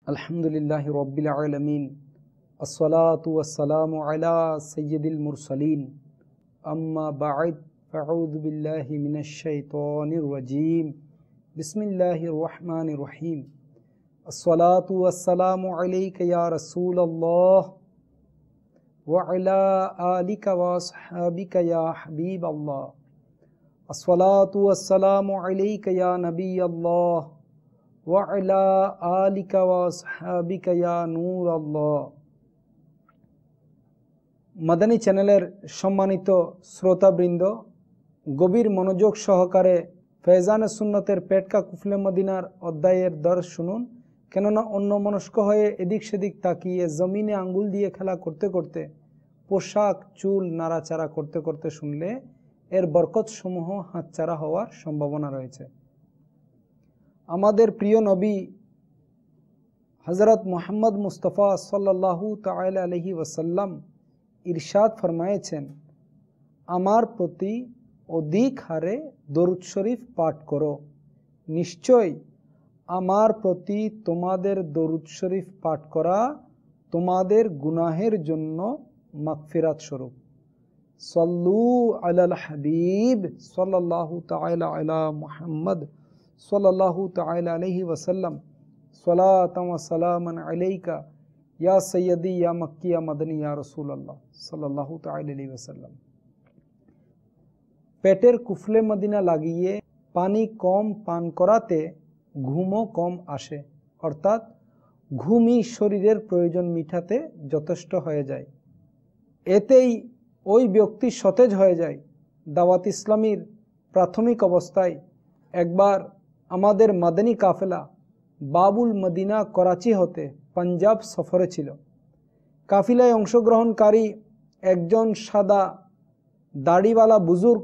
अल्हम्दुलिल्लाहि रब्बिल आलमीन अस्सलातु वस्सलामु अला सय्यिदिल मुरसलीन अम्मा बअद फ़अऊज़ु बिल्लाहि मिनश शैतानिर रजीम बिस्मिल्लाहिर रहमानिर रहीम अस्सलातु वस्सलामु अलैका या रसूलल्लाह व अला आलिका व अस्हाबिका या हबीबल्लाह अस्सलातु वस्सलामु अलैका या नबियल्लाह व अला आलिका व अस्हाबिका या नूर अल्लाह। মাদানী চ্যানেলের সম্মানিত শ্রোতাবৃন্দ, গভীর মনোযোগ সহকারে ফেজানে সুন্নতের পেটকা কুফলে মদিনার অধ্যায়ের দর্শ শুনুন, কেননা অন্যমনস্ক হয়ে এদিক সেদিক তাকিয়ে জমিনে আঙ্গুল দিয়ে খেলা করতে করতে, পোশাক চুল নাড়াচাড়া করতে করতে শুনলে এর বরকতসমূহ হাতছাড়া হওয়ার সম্ভাবনা রয়েছে। আমাদের প্রিয় নবী হযরত মুহাম্মদ মুস্তাফা সাল্লাল্লাহু তাআলা আলাইহি ওয়াসাল্লাম ইরশাদ ফরমায়েছেন, আমার প্রতি অধিক হারে দরুদ শরীফ পাঠ করো, নিশ্চয় আমার প্রতি তোমাদের দরুদ শরীফ পাঠ করা তোমাদের গুনাহের জন্য মাগফিরাত স্বরূপ। সল্লু আলাল হাবিব সাল্লাল্লাহু তাআলা আলা মুহাম্মদ সাল্লাল্লাহু তাআলা আলাইহি ওয়াসাল্লাম সালাতান ওয়া সালামান আলাইকা ইয়া সৈয়দি ইয়া মক্কি ইয়া মদনী ইয়া রাসূলুল্লাহ সাল্লাল্লাহু তাআলা আলাইহি ওয়াসাল্লাম। পেটের কুফলে মদিনা লাগিয়ে পানি কম পান করাতে ঘুমও কম আসে, অর্থাৎ ঘুমই শরীরের প্রয়োজন মিটাতে যথেষ্ট হয়ে যায়। এতেই ওই ব্যক্তি সতেজ হয়ে যায়। দাওয়াত ইসলামীর প্রাথমিক অবস্থায় একবার আমাদের মাদানী কাফেলা বাবুল মদিনা করাচি হতে পাঞ্জাব সফরে ছিল। কাফিলায় অংশগ্রহণকারী একজন সাদা দাড়িওয়ালা বুজুর্গ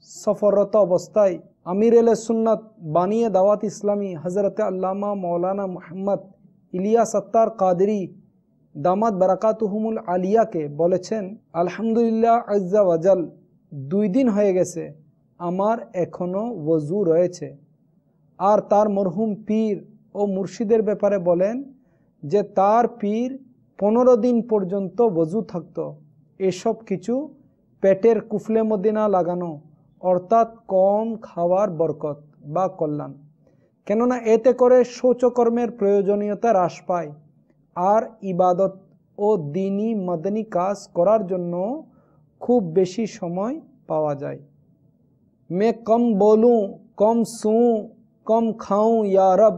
সফররত অবস্থায় আমির এলে সুন্নত বানিয়ে দাওয়াত ইসলামী হজরত আল্লামা মৌলানা মুহাম্মদ ইলিয়াস আত্তার কাদরি দামাত বারাকাতুহুমুল আলিয়াকে বলেছেন, আলহামদুলিল্লাহ আজ্জা ওয়াজাল, 2 দিন হয়ে গেছে, আমার এখনো ওযু রয়েছে। আর তার মরহুম পীর ও মুর্শিদের ব্যাপারে বলেন যে তার পীর 15 দিন পর্যন্ত ওযু থাকত। এসব কিছু পেটের কুফলে মদিনা লাগানো, অর্থাৎ কম খাওয়ার বরকত বা কল্যাণ। কেননা এতে করে শৌচকর্মের প্রয়োজনীয়তা হ্রাস পায় আর ইবাদত ও দ্বীনি মাদানী কাজ করার জন্য খুব বেশি সময় পাওয়া যায়। मैं कम बोलूं कम सूं कम खाऊं या रब,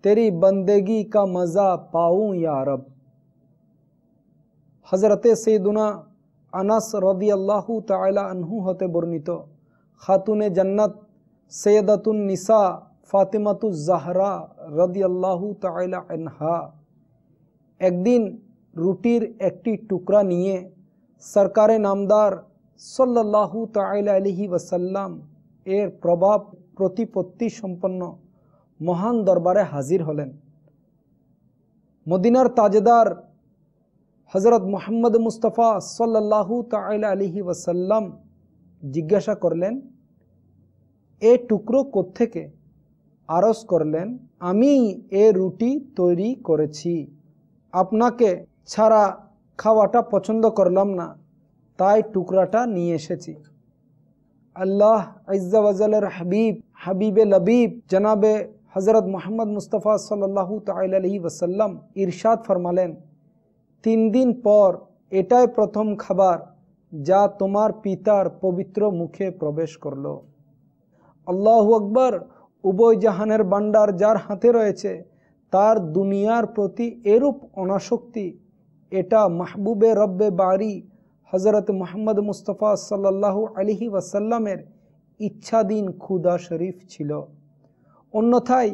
तेरी बंदेगी का मज़ा पाऊं या रब। हज़रत सैयदुना अनस रदियल्लाहु ताला अन्हु हते बर्णित खातुने जन्नत सैयदतुन निसा फातिमातुज ज़हरा रदियल्लाहु ताला अन्हा একদিন রুটির একটি টুকরা নিয়ে সরকারে নামদার সাল্লাল্লাহু তাআলা আলাইহি ওয়াসাল্লাম এর প্রভাব প্রতিপত্তি সম্পন্ন মহান দরবারে হাজির হলেন। মদিনার তাজদার হযরত মুহাম্মদ মুস্তাফা সাল্লাল্লাহু তাআলা আলাইহি ওয়াসাল্লাম জিজ্ঞাসা করলেন, এ টুকরো কোত্থেকে? আরজ করলেন, আমি এ রুটি তৈরি করেছি, আপনাকে ছাড়া খাওয়াটা পছন্দ করলাম না, তাই টুকরাটা নিয়ে এসেছি। আল্লাহ আজ্জা ওয়াজালের হাবিব হাবিবে লবিব জনাবে হযরত মুহাম্মদ মুস্তাফা সাল্লাল্লাহু তাআলা আলাইহি ওয়াসাল্লাম ইরশাদ ফরমালেন, 3 দিন পর এটাই প্রথম খাবার যা তোমার পিতার পবিত্র মুখে প্রবেশ করল। আল্লাহু আকবার। উভয় জাহানের ভান্ডার যার হাতে রয়েছে তার দুনিয়ার প্রতি এরূপ অনাসক্তি, এটা মাহবুবে রব্বে বারি হযরত মুহাম্মদ মুস্তাফা সাল্লাল্লাহু আলাইহি ওয়াসাল্লামের ইচ্ছাধীন ক্ষুধা শরীফ ছিল। অন্যথায়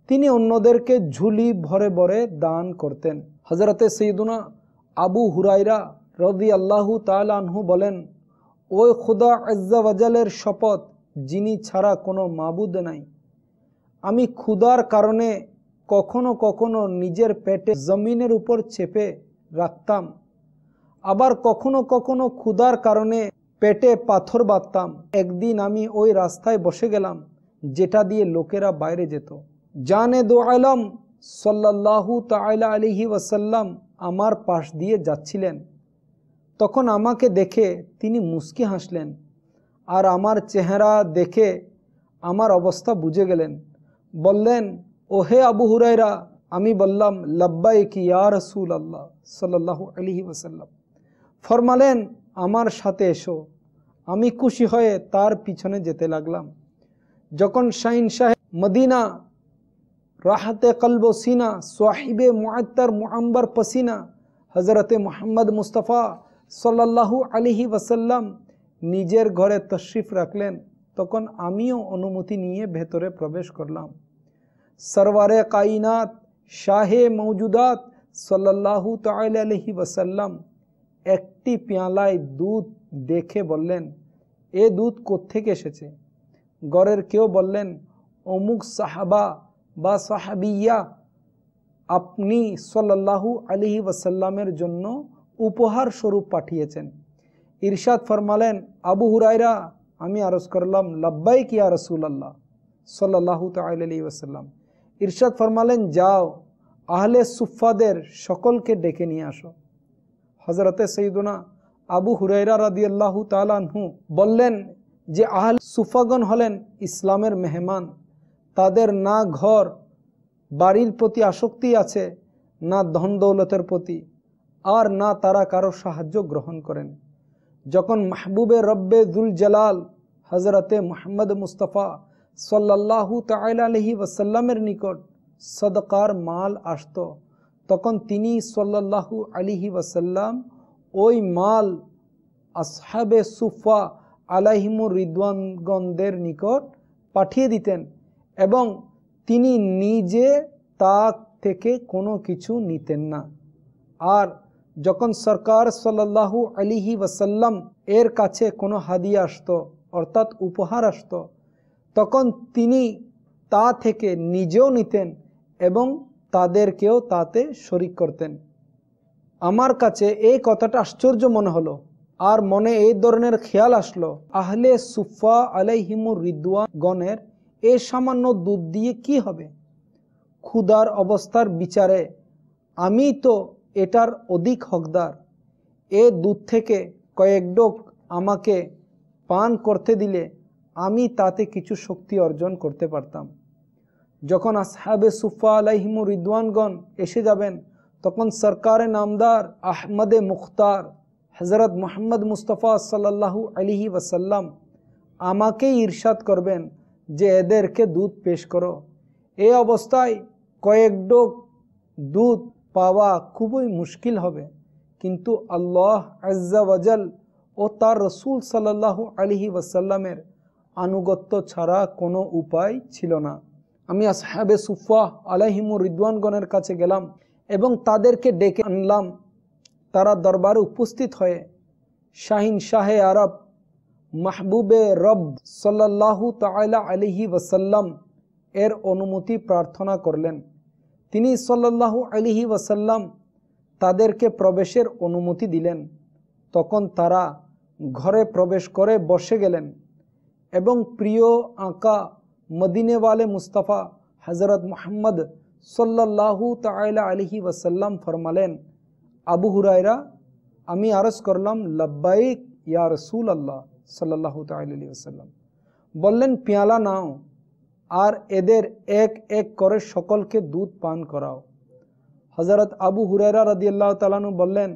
তিনি অন্যদেরকে ঝুলি ভরে ভরে দান করতেন। হযরতে সৈয়দুনা আবু হুরায়রা রাদিয়াল্লাহু তাআলা আনহু বলেন, ওই খোদা আজ্জা ওয়াজালের শপথ যিনি ছাড়া কোনো মাবুদ নাই, আমি ক্ষুধার কারণে কখনো কখনো নিজের পেটে জমিনের উপর চেপে রাখতাম, আবার কখনো কখনো ক্ষুধার কারণে পেটে পাথর বাঁধতাম। একদিন আমি ওই রাস্তায় বসে গেলাম যেটা দিয়ে লোকেরা বাইরে যেত। জানে দো আলম সাল্লাল্লাহু তাআলা আলাইহি ওয়াসাল্লাম আমার পাশ দিয়ে যাচ্ছিলেন। তখন আমাকে দেখে তিনি মুস্কি হাসলেন আর আমার চেহারা দেখে আমার অবস্থা বুঝে গেলেন। বললেন, ও হে আবু হুরায়রা। আমি বললাম, লাব্বাইক ইয়া রাসূলুল্লাহ সাল্লাল্লাহু আলাইহি ওয়াসাল্লাম। ফরমালেন, আমার সাথে এসো। আমি খুশি হয়ে তার পিছনে যেতে লাগলাম। যখন শাহিনশাহ মদিনা, রাহাতে কলব ও সিনা, সাহিবে মুআত্তার মুআম্বার পসিনা হযরতে মুহাম্মদ মুস্তাফা সাল্লাল্লাহু আলাইহি ওয়াসাল্লাম নিজের ঘরে তশরিফ রাখলেন, তখন আমিও অনুমতি নিয়ে ভেতরে প্রবেশ করলাম। সরওয়ারে কায়নাত শাহে মওজুদাত সাল্লাল্লাহু তাআলা আলাইহি ওয়াসাল্লাম একটি পেয়ালায় দুধ দেখে বললেন, এ দুধ কোত্থেকে এসেছে? ঘরের কেউ বললেন, অমুক সাহাবা বা সাহাবিয়া আপনি সাল্লাল্লাহু আলাইহি ওয়াসাল্লামের জন্য উপহার স্বরূপ পাঠিয়েছেন। ইরশাদ ফরমালেন, আবু হুরায়রা। আমি আরজ করলাম, লাব্বাইক ইয়া রাসূলুল্লাহ সাল্লাল্লাহু তাআলা আলাইহি ওয়াসাল্লাম। ইরশাদ ফরমালেন, যাও আহলে সুফফাদের সকলকে ডেকে নিয়ে আসো। হযরতে সাইয়্যিদুনা আবু হুরায়রা রাদিয়াল্লাহু তাআলা আনহু বললেন যে আহলে সুফফাগণ হলেন ইসলামের মেহমান। তাদের না ঘর বাড়ির প্রতি আসক্তি আছে, না ধন দৌলতের প্রতি, আর না তারা কারো সাহায্য গ্রহণ করেন। যখন মাহবুবে রব্বে যুল জালাল হযরতে মুহাম্মদ মুস্তাফা সাল্লাল্লাহু তাআলা আলাইহি ওয়াসাল্লামের নিকট সদকার মাল আসত, তখন তিনি সাল্লাল্লাহু আলাইহি ওয়াসাল্লাম ওই মাল আসহাবে সুফা আলাইহিমুর রিদওয়ানগণদের নিকট পাঠিয়ে দিতেন এবং তিনি নিজে তা থেকে কোনো কিছু নিতেন না। আর যখন সরকার সাল্লাল্লাহু আলাইহি ওয়াসাল্লাম এর কাছে কোনো হাদিয়া আসতো, অর্থাৎ উপহার আসতো, তখন তিনি তা থেকে নিজেও নিতেন এবং তাদেরকেও তাতে শরিক করতেন। আমার কাছে এই কথাটা আশ্চর্য মনে হলো আর মনে এই ধরনের খেয়াল আসলো, আহলে সুফা আলাইহিমুর রিদওয়ানগণের এই সামান্য দুধ দিয়ে কি হবে? ক্ষুধার অবস্থার বিচারে আমি তো এটার অধিক হকদার। এ দুধ থেকে কয়েক ডোক আমাকে পান করতে দিলে আমি তাতে কিছু শক্তি অর্জন করতে পারতাম। যখন আসহাবে সুফা আলাইহিমুর রিদওয়ানগণ এসে যাবেন, তখন সরকারে নামদার আহমদে মুখতার হযরত মুহাম্মদ মুস্তাফা সাল্লাল্লাহু আলাইহি ওয়াসাল্লাম আমাকেই ইরশাদ করবেন যে এদেরকে দুধ পেশ করো। এই অবস্থায় কয়েক ডোক দুধ পাওয়া খুবই মুশকিল হবে, কিন্তু আল্লাহ আজ্জা ওয়াজাল ও তার রসুল সাল্লাল্লাহু আলাইহি ওয়াসাল্লামের আনুগত্য ছাড়া কোনো উপায় ছিল না। আমি আসহাবে সুফা আলাইহিমুর রিদওয়ানগণের কাছে গেলাম এবং তাদেরকে ডেকে আনলাম। তারা দরবারে উপস্থিত হয়ে শাহিন শাহে আরব মাহবুবে রব সাল্লাল্লাহু তাআলা আলাইহি ওয়াসাল্লাম এর অনুমতি প্রার্থনা করলেন। তিনি সাল্লাল্লাহু আলাইহি ওয়াসাল্লাম তাদেরকে প্রবেশের অনুমতি দিলেন। তখন তারা ঘরে প্রবেশ করে বসে গেলেন এবং প্রিয় আকা মদিনেওয়ালে মুস্তাফা হযরত মুহাম্মদ সাল্লাল্লাহু তাআলা আলাইহি ওয়াসাল্লাম ফরমালেন, আবু হুরায়রা। আমি আরজ করলাম, লাব্বাইক ইয়া রাসূলুল্লাহ সাল্লাল্লাহু তাআলা আলাইহি ওয়াসাল্লাম। বললেন, পেয়ালা নাও আর এদের এক এক করে সকলকে দুধ পান করাও। হযরত আবু হুরায়রা রাদিয়াল্লাহু তাআলা আনহু বললেন,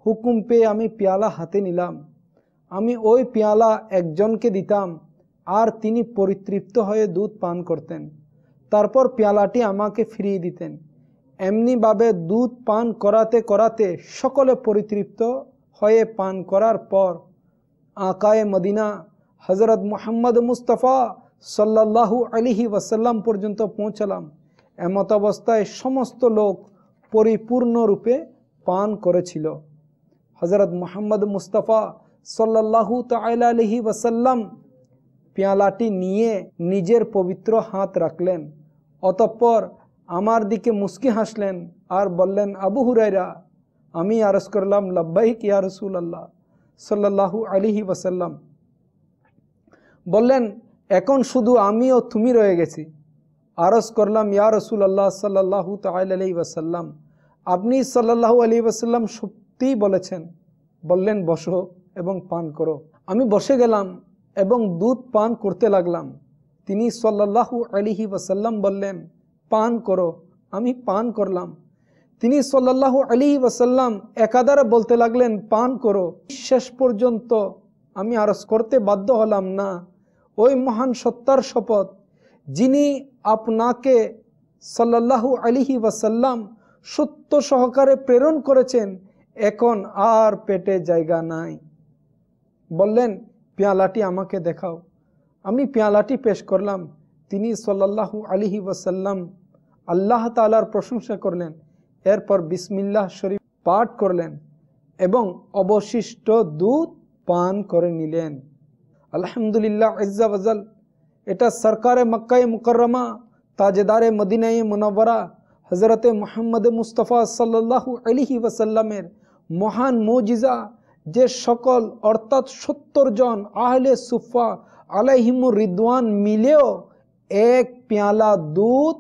হুকুম পেয়ে আমি পেয়ালা হাতে নিলাম। আমি ওই পেয়ালা একজনকে দিতাম আর তিনি পরিতৃপ্ত হয়ে দুধ পান করতেন। তারপর পেয়ালাটি আমাকে ফিরিয়ে দিতেন। এমনিভাবে দুধ পান করাতে করাতে সকলে পরিতৃপ্ত হয়ে পান করার পর আকায়ে মদিনা হযরত মুহাম্মদ মুস্তাফা সাল্লাল্লাহু আলাইহি ওয়াসাল্লাম পর্যন্ত পৌঁছলাম। এমত অবস্থায় সমস্ত লোক পরিপূর্ণরূপে পান করেছিল। হযরত মুহাম্মদ মুস্তাফা সাল্লাল্লাহু তাআলা আলাইহি ওয়াসাল্লাম পেয়ালাটি নিয়ে নিজের পবিত্র হাত রাখলেন। অতঃপর আমার দিকে মুস্কি হাসলেন আর বললেন, আবু হুরায়রা। আমি আরজ করলাম, লাব্বাইক ইয়া রাসূলুল্লাহ সাল্লাল্লাহু আলাইহি ওয়াসাল্লাম। বললেন, এখন শুধু আমি ও তুমি রয়ে গেছি। আরজ করলাম, ইয়া রাসূলুল্লাহ সাল্লাল্লাহু তাআলা আলাইহি ওয়াসাল্লাম, আপনি সাল্লাল্লাহু আলাইহি ওয়াসাল্লাম সত্যিই বলেছেন। বললেন, বসো এবং পান করো। আমি বসে গেলাম এবং দুধ পান করতে লাগলাম। তিনি সাল্লাল্লাহু আলাইহি ওয়াসাল্লাম বললেন, পান করো। আমি পান করলাম। তিনি সাল্লাল্লাহু আলাইহি ওয়াসাল্লাম একাধারে বলতে লাগলেন, পান করো। শেষ পর্যন্ত আমি আরজ করতে বাধ্য হলাম, না, ওই মহান সত্তার শপথ যিনি আপনাকে সাল্লাল্লাহু আলাইহি ওয়াসাল্লাম সত্য সহকারে প্রেরণ করেছেন, এখন আর পেটে জায়গা নাই। বললেন, পেয়ালাটি আমাকে দেখাও। আমি পেয়ালাটি পেশ করলাম। তিনি সাল্লাল্লাহু আলাইহি ওয়াসাল্লাম আল্লাহ তাআলার প্রশংসা করলেন, এরপর বিসমিল্লাহ শরীফ পাঠ করলেন এবং অবশিষ্ট দুধ পান করে নিলেন। আলহামদুলিল্লাহ আজ্জা ওয়াজাল, এটা সরকারে মক্কায়ে মুকাররমা তাজেদারে মদিনায়ে মুনাওয়ারা হযরতে মুহাম্মদ মুস্তাফা সাল্লাল্লাহু আলাইহি ওয়াসাল্লামের মহান মুজিজা, যে সকল অর্থাৎ 70 জন আহলে সুফা আলাইহিমুর রিদওয়ান মিলেও এক পেয়ালা দুধ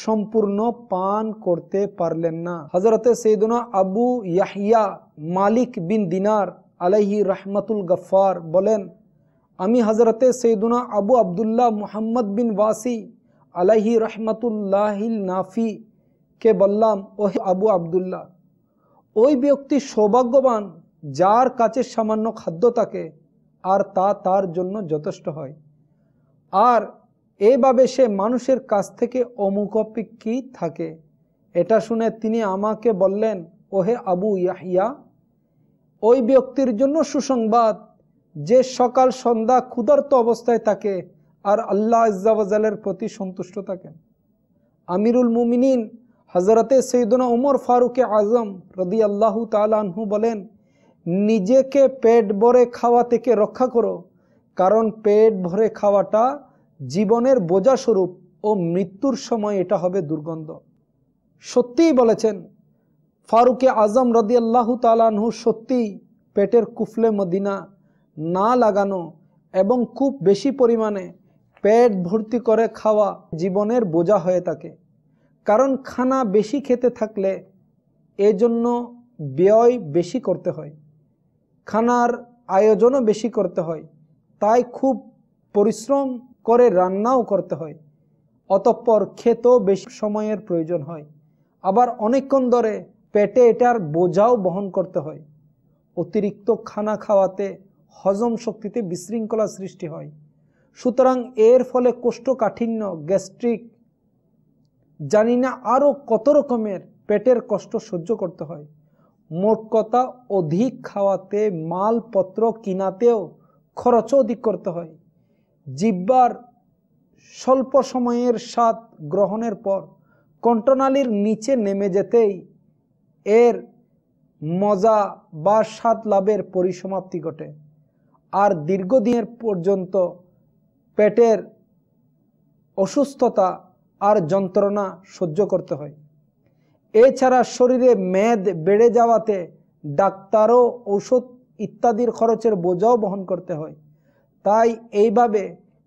সম্পূর্ণ পান করতে পারলেন না। হযরতে সৈয়দনা আবু ইয়াহইয়া মালিক বিন দিনার আলাইহি রাহমাতুল গফফার বলেন, আমি হযরতে সৈয়দনা আবু আব্দুল্লাহ মুহাম্মদ বিন ওয়াসি আলাইহি রহমাতুল্লাহিল নাফি কে বললাম, ওহে আবু আব্দুল্লাহ, ওই ব্যক্তি সৌভাগ্যবান যার কাছে সামান্য খাদ্য থাকে আর তা তার জন্য যথেষ্ট হয়, আর এইভাবে সে মানুষের কাছ থেকে অমুখাপেক্ষী থাকে। এটা শুনে তিনি আমাকে বললেন, ওহে আবু ইয়াহইয়া, ওই ব্যক্তির জন্য সুসংবাদ যে সকাল সন্ধ্যা ক্ষুধার্ত অবস্থায় থাকে আর আল্লাহ আজ্জা ওয়াজালের প্রতি সন্তুষ্ট থাকেন। আমিরুল মুমিনিন হযরতে সৈয়দনা উমর ফারুক আজম রাদিয়াল্লাহু তাআলা আনহু বলেন, নিজেকে পেট ভরে খাওয়া থেকে রক্ষা করো, কারণ পেট ভরে খাওয়াটা জীবনের বোঝা স্বরূপ ও মৃত্যুর সময় এটা হবে দুর্গন্ধ। সত্যিই বলেছেন ফারুক আজম রাদিয়াল্লাহু তাআলা আনহু, সত্যিই পেটের কুফলে মদিনা না লাগানো এবং খুব বেশি পরিমাণে পেট ভর্তি করে খাওয়া জীবনের বোঝা হয়ে থাকে। কারণ খানা বেশি খেতে থাকলে এজন্য ব্যয় বেশি করতে হয়, খানার আয়োজনও বেশি করতে হয়, তাই খুব পরিশ্রম করে রান্নাও করতে হয়, অতঃপর খেতেও বেশি সময়ের প্রয়োজন হয়, আবার অনেকক্ষণ ধরে পেটে এটার বোঝাও বহন করতে হয়। অতিরিক্ত খানা খাওয়াতে হজম শক্তিতে বিশৃঙ্খলা সৃষ্টি হয়। সুতরাং এর ফলে কোষ্ঠকাঠিন্য, গ্যাস্ট্রিক, জানি না আরও কত রকমের পেটের কষ্ট সহ্য করতে হয়। মোট কথা, অধিক খাওয়াতে মালপত্র কিনাতেও খরচও অধিক করতে হয়। জিহ্বার স্বল্প সময়ের স্বাদ গ্রহণের পর কণ্ঠনালীর নিচে নেমে যেতেই এর মজা বা স্বাদ লাভের পরিসমাপ্তি ঘটে, আর দীর্ঘদিনের পর্যন্ত পেটের অসুস্থতা আর যন্ত্রণা সহ্য করতে হয়। এছাড়া শরীরে মেদ বেড়ে যাওয়াতে ডাক্তারও ঔষধ ইত্যাদির খরচের বোঝাও বহন করতে হয়। তাই এইভাবে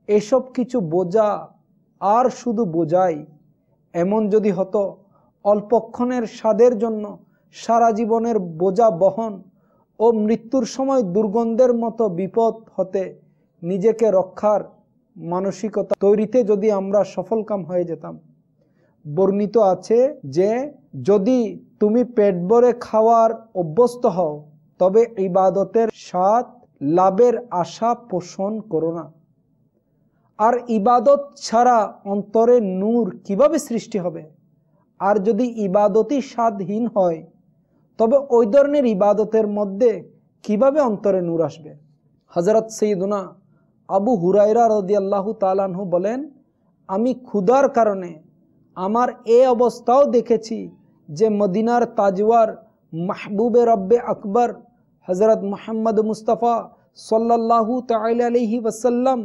এসব কিছু বোঝা আর শুধু বোঝাই। এমন যদি হতো, অল্পক্ষণের স্বাদের জন্য সারা জীবনের বোঝা বহন ও মৃত্যুর সময় দুর্গন্ধের মতো বিপদ হতে নিজেকে রক্ষার মানসিকতা তৈরিতে যদি আমরা সফলকাম হয়ে যেতাম। বর্ণিত আছে যে যদি তুমি পেট ভরে খাওয়ার অভ্যস্ত হও, তবে ইবাদতের স্বাদ লাভের আশা পোষণ করো না। আর ইবাদত ছাড়া অন্তরে নূর কিভাবে সৃষ্টি হবে? আর যদি ইবাদতই স্বাদহীন হয়, তবে ওই ধরনের ইবাদতের মধ্যে কিভাবে অন্তরে নূর আসবে? হযরত সৈয়দনা আবু হুরায়রা রাদিয়াল্লাহু তাআলা আনহু বলেন, আমি ক্ষুধার কারণে আমার এই অবস্থাও দেখেছি যে মদিনার তাজওয়ার মাহবুবে রব্বে আকবর হযরত মুহাম্মদ মুস্তাফা সাল্লাল্লাহু তাআলা আলাইহি ওয়াসাল্লাম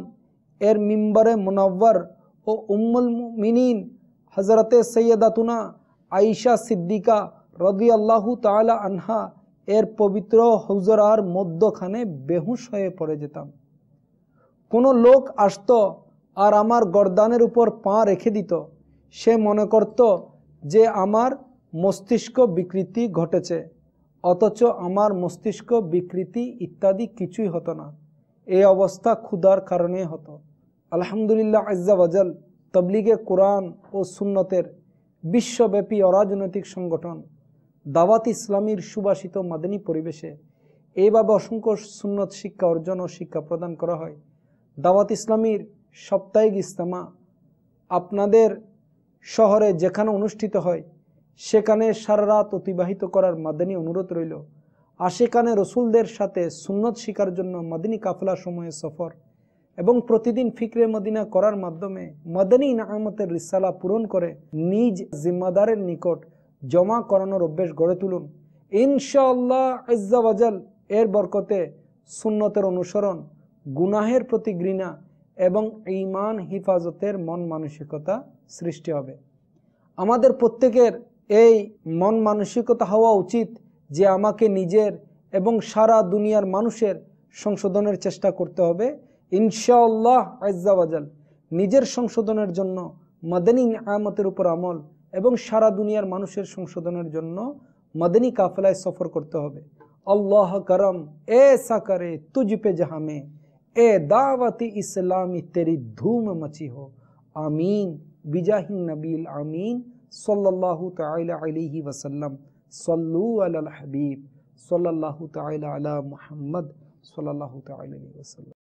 এর মিম্বরে মুনাওয়ার ও উম্মুল মুমিনিন হযরতে সৈয়দাতুনা আয়েশা সিদ্দিকা রাদিয়াল্লাহু তাআলা আনহা এর পবিত্র হুজরার মধ্যখানে বেহুশ হয়ে পড়ে যেতাম। কোনো লোক আসতো আর আমার গর্দানের উপর পা রেখে দিত সে মনে করত যে আমার মস্তিষ্ক বিকৃতি ঘটেছে, অথচ আমার মস্তিষ্ক বিকৃতি ইত্যাদি কিছুই হতো না। এই অবস্থা ক্ষুধার কারণে হতো। আলহামদুলিল্লাহ আজ্জা ওয়াজাল তবলিগে কোরআন ও সুন্নতের বিশ্বব্যাপী অরাজনৈতিক সংগঠন দাওয়াত ইসলামীর সুবাসিত মাদানী পরিবেশে এইভাবে অসংখ্য সুন্নত শিক্ষা অর্জন ও শিক্ষা প্রদান করা হয়। দাওয়াত ইসলামীর সাপ্তাহিক ইজতেমা আপনাদের শহরে যেখানে অনুষ্ঠিত হয় সেখানে সারা রাত অতিবাহিত করার মাদানী অনুরোধ রইল। আশেকানে রসুলদের সাথে সুন্নত শিকার জন্য মাদানী কাফেলা সময়ে সফর এবং প্রতিদিন ফিকরে মদিনা করার মাধ্যমে মাদানী ইনামতের রিসালা পূরণ করে নিজ জিম্মাদারের নিকট জমা করানোর অভ্যেস গড়ে তুলুন। ইনশাআল্লাহ আজ্জা ওয়াজাল এর বরকতে সুন্নতের অনুসরণ, গুনাহের প্রতি ঘৃণা এবং ঈমান হিফাজতের মন মানসিকতা সৃষ্টি হবে। আমাদের প্রত্যেকের এই মন মানসিকতা হওয়া উচিত যে আমাকে নিজের এবং সারা দুনিয়ার মানুষের সংশোধনের চেষ্টা করতে হবে। ইনশাআল্লাহ আজ্জা ওয়াজাল নিজের সংশোধনের জন্য মাদানী নিয়ামতের উপর আমল এবং সারা দুনিয়ার মানুষের সংশোধনের জন্য মাদানী কাফেলায় সফর করতে হবে। अल्लाह करम ऐसा करे तुझ पे जहाँ में ए दावत इस्लामी तेरी धूम मची हो। आमीन बिजाहिन नबील आमीन सल्लल्लाहु तआला अलैहि वसल्लम। सल्लु अलल हबीब सल्लल्लाहु तआला अला मुहम्मद सल्लल्लाहु तआला अलैहि वसल्लम।